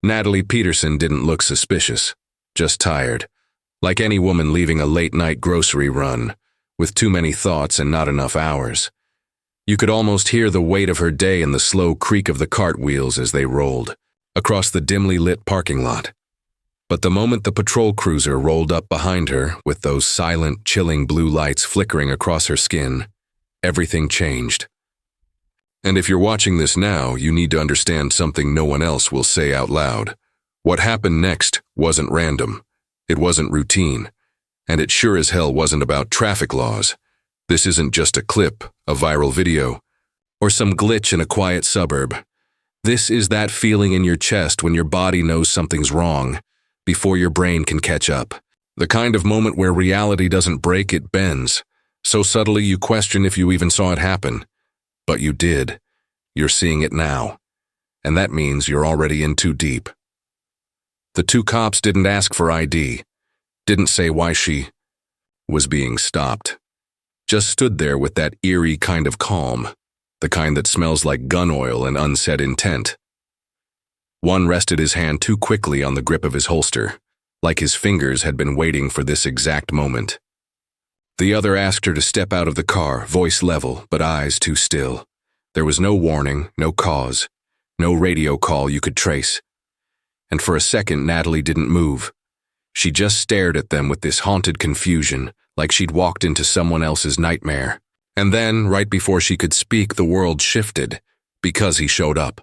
Natalie Peterson didn't look suspicious, just tired, like any woman leaving a late-night grocery run, with too many thoughts and not enough hours. You could almost hear the weight of her day in the slow creak of the cartwheels as they rolled across the dimly lit parking lot. But the moment the patrol cruiser rolled up behind her, with those silent, chilling blue lights flickering across her skin, everything changed. And if you're watching this now, you need to understand something no one else will say out loud. What happened next wasn't random. It wasn't routine. And it sure as hell wasn't about traffic laws. This isn't just a clip, a viral video, or some glitch in a quiet suburb. This is that feeling in your chest when your body knows something's wrong, before your brain can catch up. The kind of moment where reality doesn't break, it bends. So subtly you question if you even saw it happen. But you did. You're seeing it now. And that means you're already in too deep. The two cops didn't ask for ID, didn't say why she was being stopped. Just stood there with that eerie kind of calm, the kind that smells like gun oil and unsaid intent. One rested his hand too quickly on the grip of his holster, like his fingers had been waiting for this exact moment. The other asked her to step out of the car, voice level, but eyes too still. There was no warning, no cause, no radio call you could trace. And for a second, Natalie didn't move. She just stared at them with this haunted confusion, like she'd walked into someone else's nightmare. And then, right before she could speak, the world shifted, because he showed up.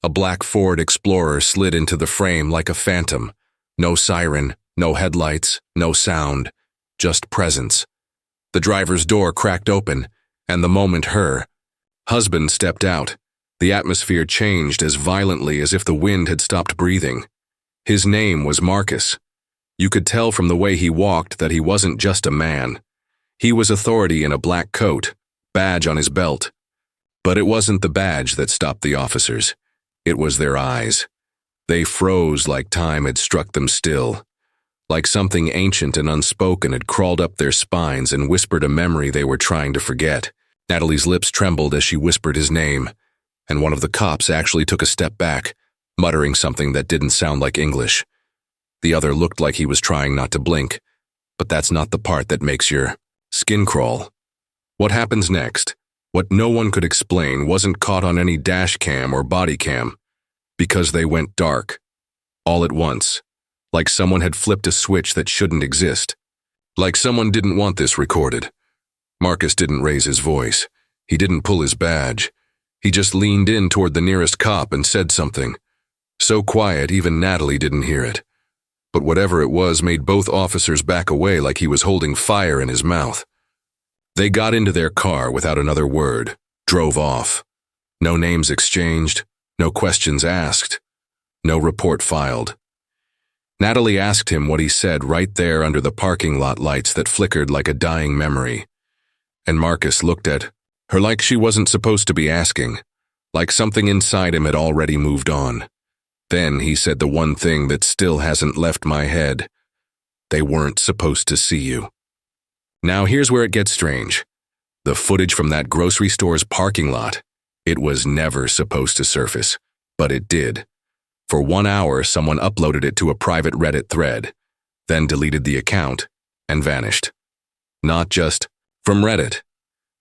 A black Ford Explorer slid into the frame like a phantom. No siren, no headlights, no sound, just presence. The driver's door cracked open, and the moment her husband stepped out, the atmosphere changed as violently as if the wind had stopped breathing. His name was Marcus. You could tell from the way he walked that he wasn't just a man. He was authority in a black coat, badge on his belt. But it wasn't the badge that stopped the officers. It was their eyes. They froze like time had struck them still. Like something ancient and unspoken had crawled up their spines and whispered a memory they were trying to forget. Natalie's lips trembled as she whispered his name, and one of the cops actually took a step back, muttering something that didn't sound like English. The other looked like he was trying not to blink, but that's not the part that makes your skin crawl. What happens next, what no one could explain, wasn't caught on any dash cam or body cam, because they went dark, all at once. Like someone had flipped a switch that shouldn't exist. Like someone didn't want this recorded. Marcus didn't raise his voice. He didn't pull his badge. He just leaned in toward the nearest cop and said something. So quiet, even Natalie didn't hear it. But whatever it was made both officers back away like he was holding fire in his mouth. They got into their car without another word, drove off. No names exchanged, no questions asked, no report filed. Natalie asked him what he said right there under the parking lot lights that flickered like a dying memory. And Marcus looked at her like she wasn't supposed to be asking, like something inside him had already moved on. Then he said the one thing that still hasn't left my head. They weren't supposed to see you. Now here's where it gets strange. The footage from that grocery store's parking lot, it was never supposed to surface, but it did. For 1 hour, someone uploaded it to a private Reddit thread, then deleted the account and vanished. Not just from Reddit.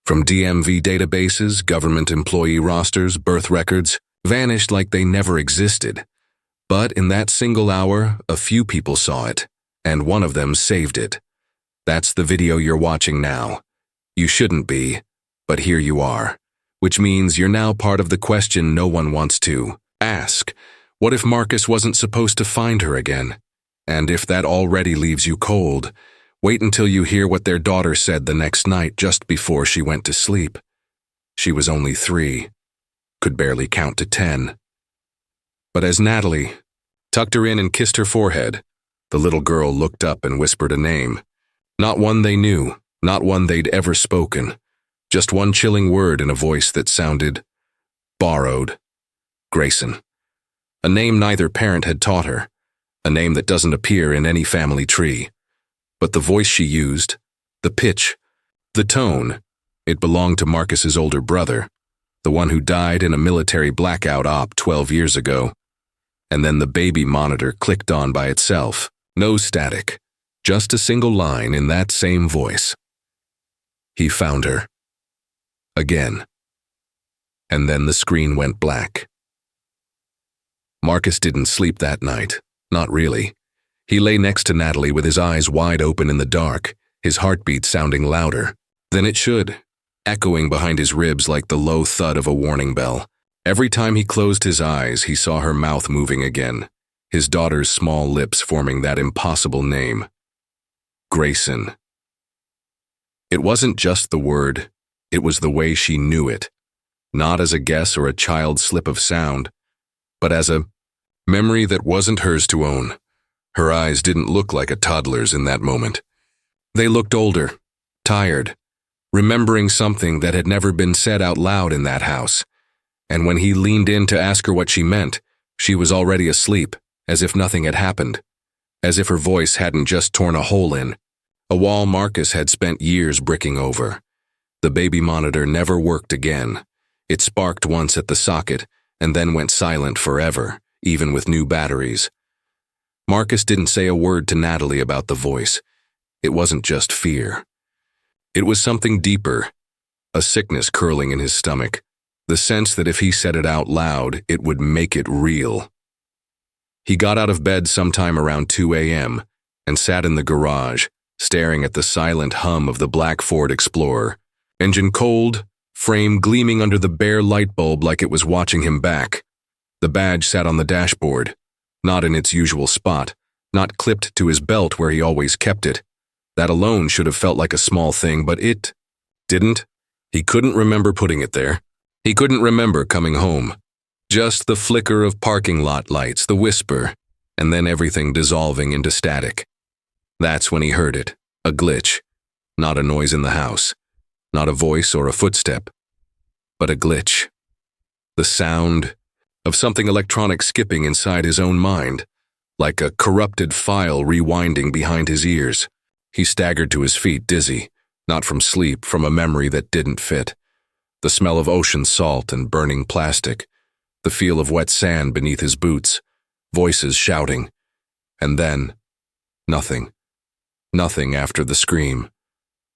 From DMV databases, government employee rosters, birth records, vanished like they never existed. But in that single hour, a few people saw it, and one of them saved it. That's the video you're watching now. You shouldn't be, but here you are. Which means you're now part of the question no one wants to ask. What if Marcus wasn't supposed to find her again? And if that already leaves you cold, wait until you hear what their daughter said the next night just before she went to sleep. She was only 3, could barely count to 10. But as Natalie tucked her in and kissed her forehead, the little girl looked up and whispered a name. Not one they knew, not one they'd ever spoken. Just one chilling word in a voice that sounded borrowed. Grayson. A name neither parent had taught her, a name that doesn't appear in any family tree. But the voice she used, the pitch, the tone, it belonged to Marcus's older brother, the one who died in a military blackout op 12 years ago. and then the baby monitor clicked on by itself. No static, just a single line in that same voice. He found her. Again. And then the screen went black. Marcus didn't sleep that night. Not really. He lay next to Natalie with his eyes wide open in the dark, his heartbeat sounding louder than it should, echoing behind his ribs like the low thud of a warning bell. Every time he closed his eyes, he saw her mouth moving again, his daughter's small lips forming that impossible name. Grayson. It wasn't just the word, it was the way she knew it, not as a guess or a child's slip of sound, but as a memory that wasn't hers to own. Her eyes didn't look like a toddler's in that moment. They looked older, tired, remembering something that had never been said out loud in that house. And when he leaned in to ask her what she meant, she was already asleep, as if nothing had happened, as if her voice hadn't just torn a hole in, a wall Marcus had spent years bricking over. The baby monitor never worked again. It sparked once at the socket, and then went silent forever, even with new batteries. Marcus didn't say a word to Natalie about the voice. It wasn't just fear. It was something deeper, a sickness curling in his stomach, the sense that if he said it out loud, it would make it real. He got out of bed sometime around 2 a.m. and sat in the garage, staring at the silent hum of the black Ford Explorer, engine cold, frame gleaming under the bare light bulb like it was watching him back. The badge sat on the dashboard, not in its usual spot, not clipped to his belt where he always kept it. That alone should have felt like a small thing, but it didn't. He couldn't remember putting it there. He couldn't remember coming home. Just the flicker of parking lot lights, the whisper, and then everything dissolving into static. That's when he heard it, a glitch, not a noise in the house, not a voice or a footstep, but a glitch. The sound of something electronic skipping inside his own mind, like a corrupted file rewinding behind his ears. He staggered to his feet, dizzy, not from sleep, from a memory that didn't fit. The smell of ocean salt and burning plastic, the feel of wet sand beneath his boots, voices shouting, and then nothing. Nothing after the scream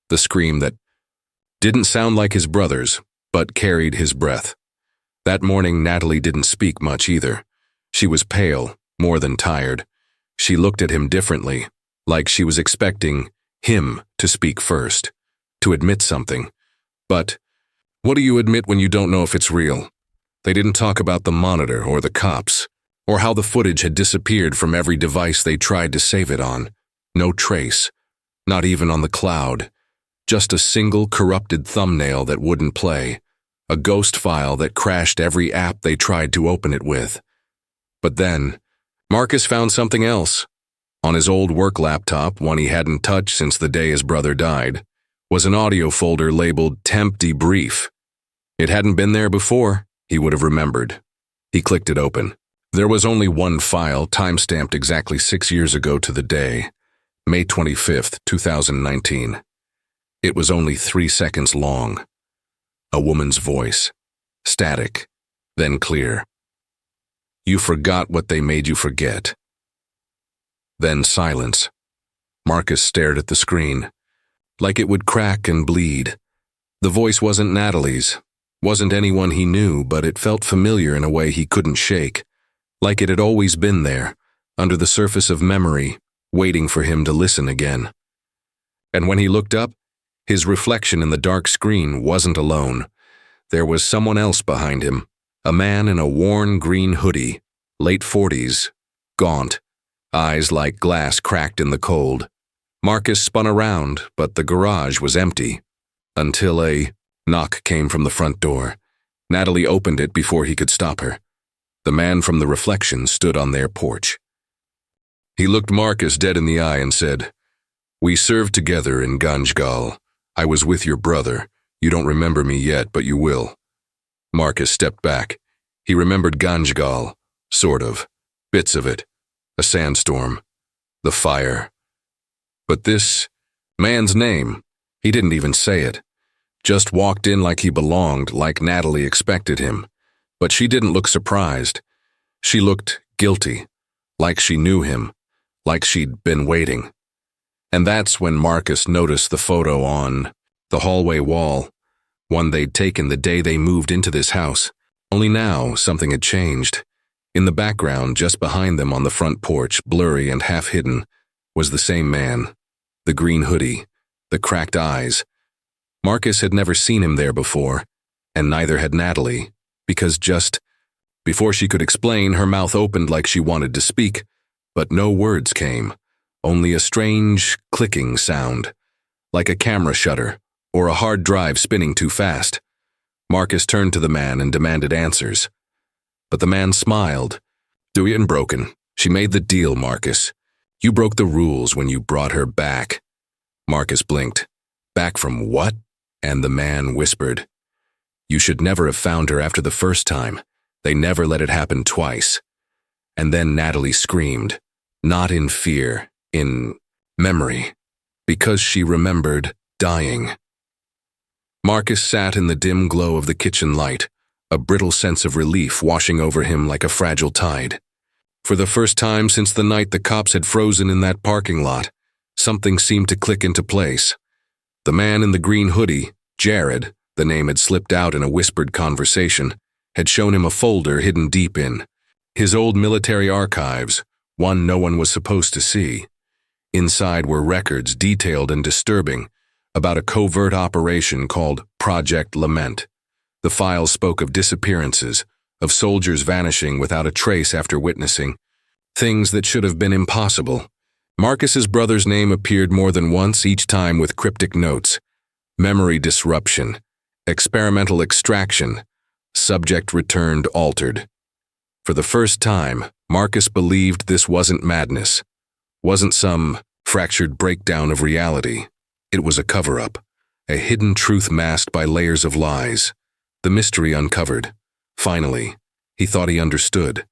that didn't sound like his brother's, but carried his breath. That morning, Natalie didn't speak much either. She was pale, more than tired. She looked at him differently, like she was expecting him to speak first, to admit something. But what do you admit when you don't know if it's real? They didn't talk about the monitor or the cops, or how the footage had disappeared from every device they tried to save it on. No trace, not even on the cloud. Just a single corrupted thumbnail that wouldn't play, a ghost file that crashed every app they tried to open it with. But then, Marcus found something else. On his old work laptop, one he hadn't touched since the day his brother died, was an audio folder labeled Temp Debrief. It hadn't been there before, he would have remembered. He clicked it open. There was only one file, time-stamped exactly 6 years ago to the day, May 25th, 2019. It was only 3 seconds long. A woman's voice, static, then clear. You forgot what they made you forget. Then silence. Marcus stared at the screen, like it would crack and bleed. The voice wasn't Natalie's, wasn't anyone he knew, but it felt familiar in a way he couldn't shake, like it had always been there, under the surface of memory, waiting for him to listen again. And when he looked up, his reflection in the dark screen wasn't alone. There was someone else behind him, a man in a worn green hoodie, late 40s, gaunt, eyes like glass cracked in the cold. Marcus spun around, but the garage was empty, until a knock came from the front door. Natalie opened it before he could stop her. The man from the reflection stood on their porch. He looked Marcus dead in the eye and said, "We served together in Ganjgal. I was with your brother. You don't remember me yet, but you will." Marcus stepped back. He remembered Ganjgal, sort of, bits of it, a sandstorm, the fire. But this man's name, he didn't even say it. Just walked in like he belonged, like Natalie expected him. But she didn't look surprised. She looked guilty, like she knew him, like she'd been waiting. And that's when Marcus noticed the photo on the hallway wall, one they'd taken the day they moved into this house. Only now something had changed. In the background, just behind them on the front porch, blurry and half-hidden, was the same man. The green hoodie, the cracked eyes. Marcus had never seen him there before, and neither had Natalie, because just before she could explain, her mouth opened like she wanted to speak, but no words came, only a strange clicking sound, like a camera shutter or a hard drive spinning too fast. Marcus turned to the man and demanded answers. But the man smiled. "Do you ain't broken. She made the deal, Marcus. You broke the rules when you brought her back." Marcus blinked. "Back from what?" And the man whispered, "You should never have found her after the first time. They never let it happen twice." And then Natalie screamed, not in fear, in memory, because she remembered dying. Marcus sat in the dim glow of the kitchen light, a brittle sense of relief washing over him like a fragile tide. For the first time since the night the cops had frozen in that parking lot, something seemed to click into place. The man in the green hoodie, Jared, the name had slipped out in a whispered conversation, had shown him a folder hidden deep in his old military archives, one no one was supposed to see. Inside were records detailed and disturbing about a covert operation called Project Lament. The files spoke of disappearances, of soldiers vanishing without a trace after witnessing things that should have been impossible. Marcus's brother's name appeared more than once, each time with cryptic notes. Memory disruption, experimental extraction, subject returned altered. For the first time, Marcus believed this wasn't madness, wasn't some fractured breakdown of reality. It was a cover-up, a hidden truth masked by layers of lies. The mystery uncovered. Finally, he thought he understood.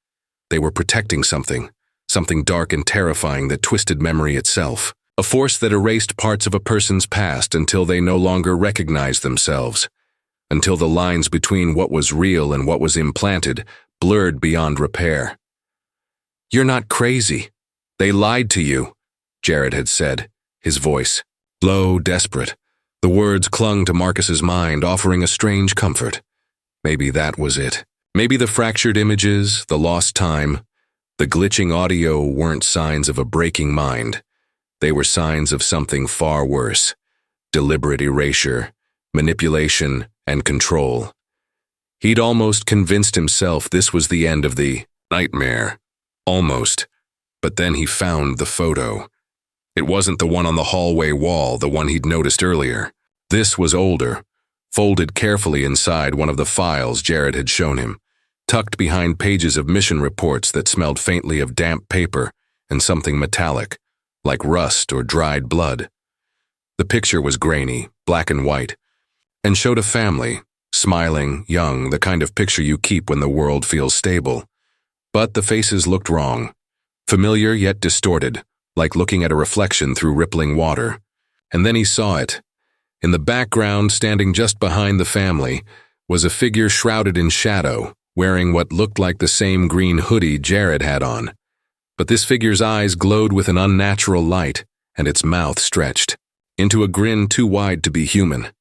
They were protecting something dark and terrifying that twisted memory itself, a force that erased parts of a person's past until they no longer recognized themselves, until the lines between what was real and what was implanted blurred beyond repair. "You're not crazy. They lied to you," Jared had said, his voice low, desperate. The words clung to Marcus's mind, offering a strange comfort. Maybe that was it. Maybe the fractured images, the lost time, the glitching audio weren't signs of a breaking mind. They were signs of something far worse: deliberate erasure, manipulation, and control. He'd almost convinced himself this was the end of the nightmare. Almost. But then he found the photo. It wasn't the one on the hallway wall, the one he'd noticed earlier. This was older, folded carefully inside one of the files Jared had shown him, tucked behind pages of mission reports that smelled faintly of damp paper and something metallic, like rust or dried blood. The picture was grainy, black and white, and showed a family, smiling, young, the kind of picture you keep when the world feels stable. But the faces looked wrong, familiar yet distorted, like looking at a reflection through rippling water. And then he saw it. In the background, standing just behind the family, was a figure shrouded in shadow, wearing what looked like the same green hoodie Jared had on. But this figure's eyes glowed with an unnatural light, and its mouth stretched into a grin too wide to be human.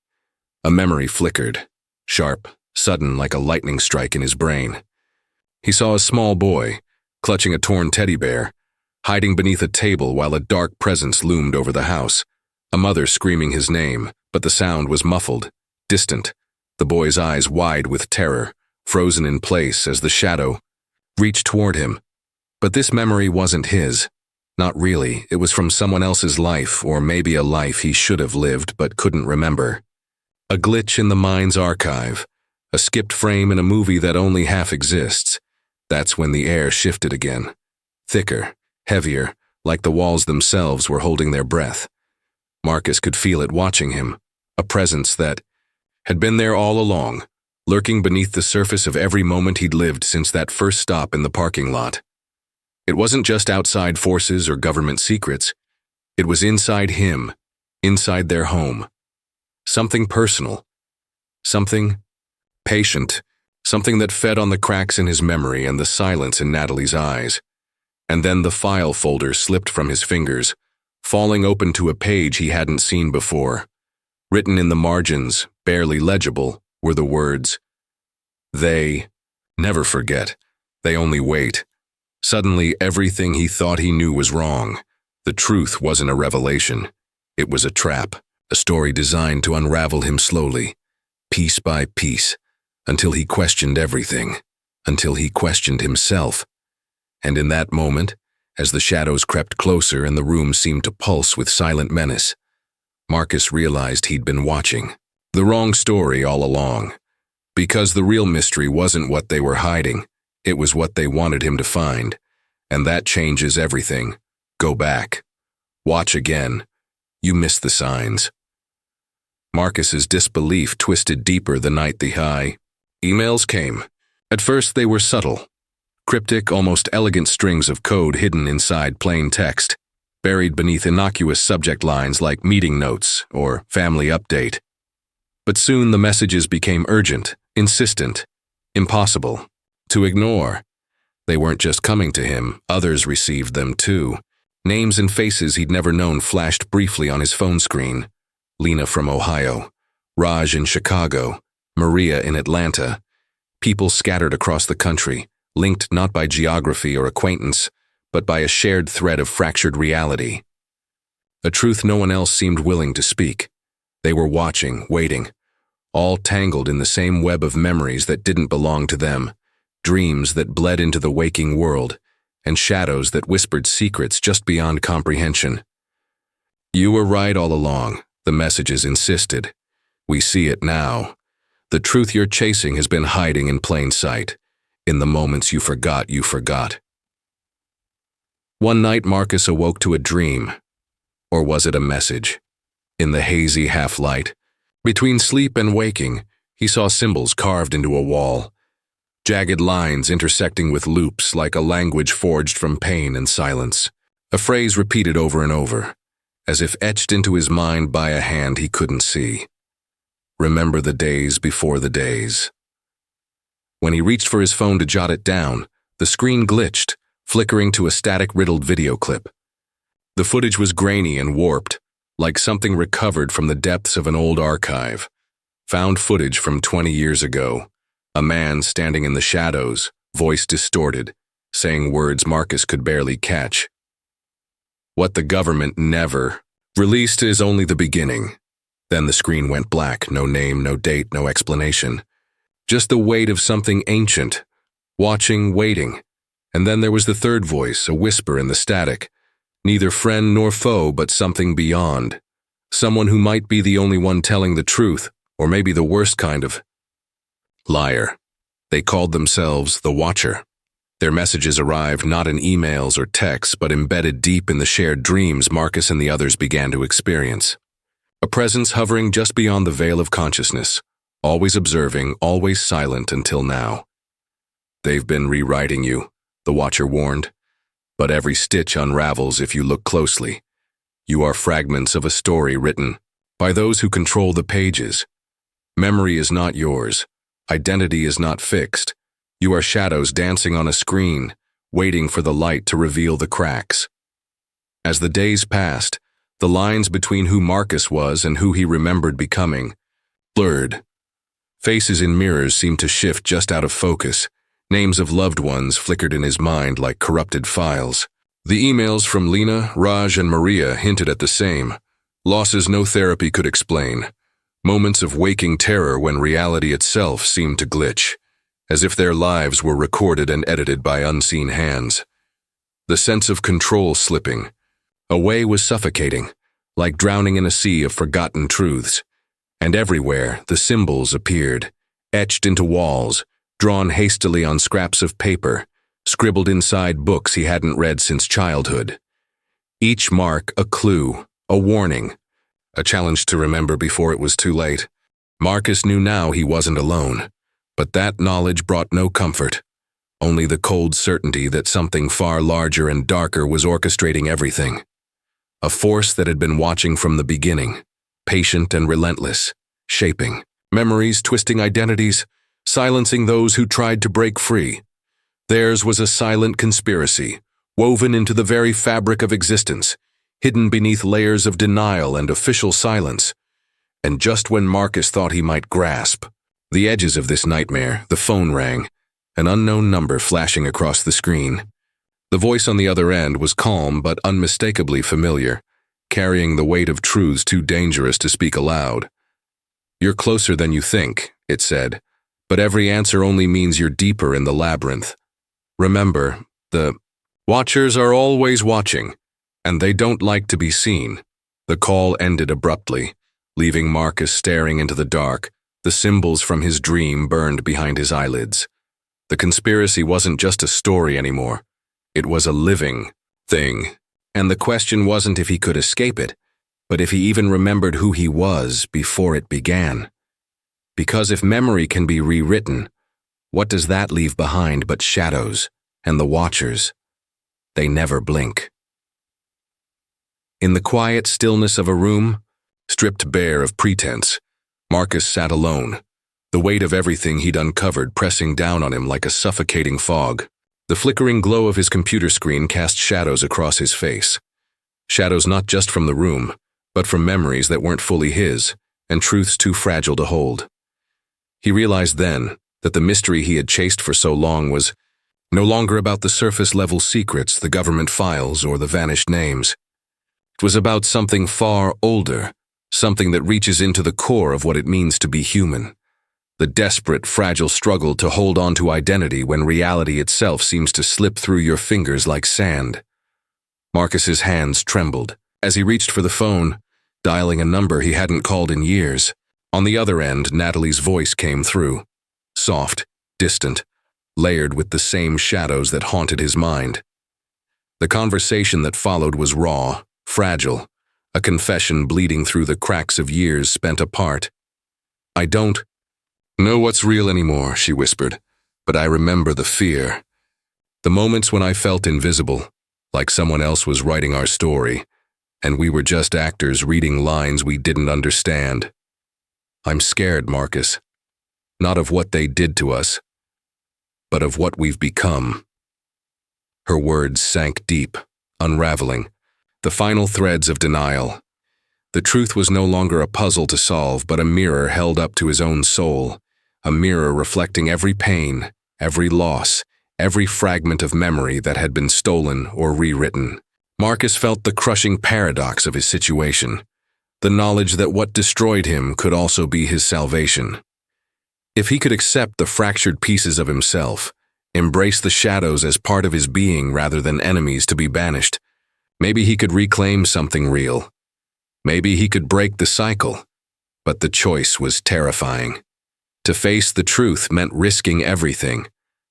A memory flickered, sharp, sudden, like a lightning strike in his brain. He saw a small boy, clutching a torn teddy bear, hiding beneath a table while a dark presence loomed over the house. A mother screaming his name, but the sound was muffled, distant, the boy's eyes wide with terror, frozen in place as the shadow reached toward him. But this memory wasn't his. Not really. It was from someone else's life, or maybe a life he should have lived but couldn't remember. A glitch in the mind's archive, a skipped frame in a movie that only half exists. That's when the air shifted again. Thicker, heavier, like the walls themselves were holding their breath. Marcus could feel it watching him, a presence that had been there all along, lurking beneath the surface of every moment he'd lived since that first stop in the parking lot. It wasn't just outside forces or government secrets. It was inside him, inside their home. Something personal. Something patient, something that fed on the cracks in his memory and the silence in Natalie's eyes. And then the file folder slipped from his fingers, falling open to a page he hadn't seen before. Written in the margins, barely legible, were the words, "They never forget. They only wait." Suddenly, everything he thought he knew was wrong. The truth wasn't a revelation. It was a trap, a story designed to unravel him slowly, piece by piece, until he questioned everything, until he questioned himself. And in that moment, as the shadows crept closer and the room seemed to pulse with silent menace, Marcus realized he'd been watching the wrong story all along. Because the real mystery wasn't what they were hiding, it was what they wanted him to find. And that changes everything. Go back. Watch again. You missed the signs. Marcus's disbelief twisted deeper the night the emails came. At first they were subtle. Cryptic, almost elegant strings of code hidden inside plain text, buried beneath innocuous subject lines like meeting notes or family update. But soon the messages became urgent, insistent, impossible to ignore. They weren't just coming to him, others received them too. Names and faces he'd never known flashed briefly on his phone screen. Lena from Ohio, Raj in Chicago, Maria in Atlanta. People scattered across the country, linked not by geography or acquaintance, but by a shared thread of fractured reality. A truth no one else seemed willing to speak. They were watching, waiting, all tangled in the same web of memories that didn't belong to them, dreams that bled into the waking world, and shadows that whispered secrets just beyond comprehension. "You were right all along," the messages insisted. "We see it now. The truth you're chasing has been hiding in plain sight. In the moments you forgot, you forgot." One night Marcus awoke to a dream. Or was it a message? In the hazy half-light, between sleep and waking, he saw symbols carved into a wall, jagged lines intersecting with loops like a language forged from pain and silence. A phrase repeated over and over, as if etched into his mind by a hand he couldn't see. Remember the days before the days. When he reached for his phone to jot it down, the screen glitched, flickering to a static riddled video clip. The footage was grainy and warped, like something recovered from the depths of an old archive. Found footage from 20 years ago. A man standing in the shadows, voice distorted, saying words Marcus could barely catch. What the government never released is only the beginning. Then the screen went black, no name, no date, no explanation. Just the weight of something ancient, watching, waiting. And then there was the third voice, a whisper in the static. Neither friend nor foe, but something beyond. Someone who might be the only one telling the truth, or maybe the worst kind of liar. They called themselves the Watcher. Their messages arrived not in emails or texts, but embedded deep in the shared dreams Marcus and the others began to experience. A presence hovering just beyond the veil of consciousness, always observing, always silent until now. "They've been rewriting you," the Watcher warned. "But every stitch unravels if you look closely. You are fragments of a story written by those who control the pages. Memory is not yours. Identity is not fixed. You are shadows dancing on a screen, waiting for the light to reveal the cracks." As the days passed, the lines between who Marcus was and who he remembered becoming blurred. Faces in mirrors seemed to shift just out of focus. Names of loved ones flickered in his mind like corrupted files. The emails from Lena, Raj, and Maria hinted at the same. Losses no therapy could explain. Moments of waking terror when reality itself seemed to glitch, as if their lives were recorded and edited by unseen hands. The sense of control slipping away was suffocating, like drowning in a sea of forgotten truths. And everywhere, the symbols appeared, etched into walls, drawn hastily on scraps of paper, scribbled inside books he hadn't read since childhood. Each mark a clue, a warning, a challenge to remember before it was too late. Marcus knew now he wasn't alone, but that knowledge brought no comfort, only the cold certainty that something far larger and darker was orchestrating everything. A force that had been watching from the beginning, patient and relentless, shaping memories, twisting identities, silencing those who tried to break free. Theirs was a silent conspiracy, woven into the very fabric of existence, hidden beneath layers of denial and official silence. And just when Marcus thought he might grasp the edges of this nightmare, the phone rang, an unknown number flashing across the screen. The voice on the other end was calm but unmistakably familiar, carrying the weight of truths too dangerous to speak aloud. "You're closer than you think," it said, "but every answer only means you're deeper in the labyrinth. Remember, the watchers are always watching, and they don't like to be seen." The call ended abruptly, leaving Marcus staring into the dark. The symbols from his dream burned behind his eyelids. The conspiracy wasn't just a story anymore. It was a living thing. And the question wasn't if he could escape it, but if he even remembered who he was before it began. Because if memory can be rewritten, what does that leave behind but shadows and the watchers? They never blink. In the quiet stillness of a room, stripped bare of pretense, Marcus sat alone, the weight of everything he'd uncovered pressing down on him like a suffocating fog. The flickering glow of his computer screen cast shadows across his face. Shadows not just from the room, but from memories that weren't fully his, and truths too fragile to hold. He realized then that the mystery he had chased for so long was no longer about the surface-level secrets, the government files, or the vanished names. It was about something far older, something that reaches into the core of what it means to be human. The desperate, fragile struggle to hold on to identity when reality itself seems to slip through your fingers like sand. Marcus's hands trembled as he reached for the phone, dialing a number he hadn't called in years. On the other end, Natalie's voice came through, soft, distant, layered with the same shadows that haunted his mind. The conversation that followed was raw, fragile, a confession bleeding through the cracks of years spent apart. "I don't know what's real anymore," she whispered, "but I remember the fear. The moments when I felt invisible, like someone else was writing our story, and we were just actors reading lines we didn't understand. I'm scared, Marcus. Not of what they did to us, but of what we've become." Her words sank deep, unraveling, the final threads of denial. The truth was no longer a puzzle to solve, but a mirror held up to his own soul, a mirror reflecting every pain, every loss, every fragment of memory that had been stolen or rewritten. Marcus felt the crushing paradox of his situation, the knowledge that what destroyed him could also be his salvation. If he could accept the fractured pieces of himself, embrace the shadows as part of his being rather than enemies to be banished, maybe he could reclaim something real. Maybe he could break the cycle. But the choice was terrifying. To face the truth meant risking everything,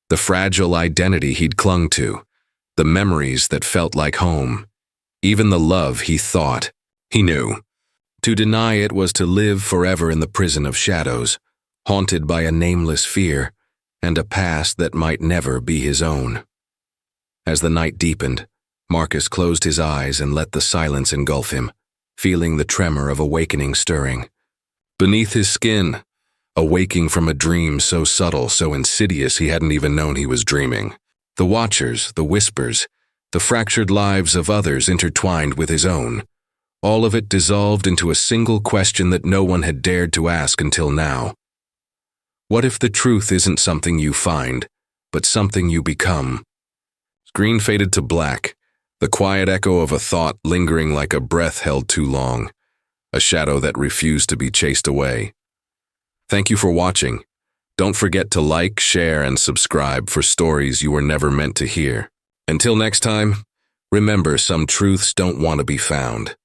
the fragile identity he'd clung to, the memories that felt like home, even the love he thought he knew. To deny it was to live forever in the prison of shadows, haunted by a nameless fear and a past that might never be his own. As the night deepened, Marcus closed his eyes and let the silence engulf him, feeling the tremor of awakening stirring. Beneath his skin, awaking from a dream so subtle, so insidious he hadn't even known he was dreaming. The watchers, the whispers, the fractured lives of others intertwined with his own. All of it dissolved into a single question that no one had dared to ask until now. What if the truth isn't something you find, but something you become? Screen faded to black, the quiet echo of a thought lingering like a breath held too long, a shadow that refused to be chased away. Thank you for watching. Don't forget to like, share, and subscribe for stories you were never meant to hear. Until next time, remember, some truths don't want to be found.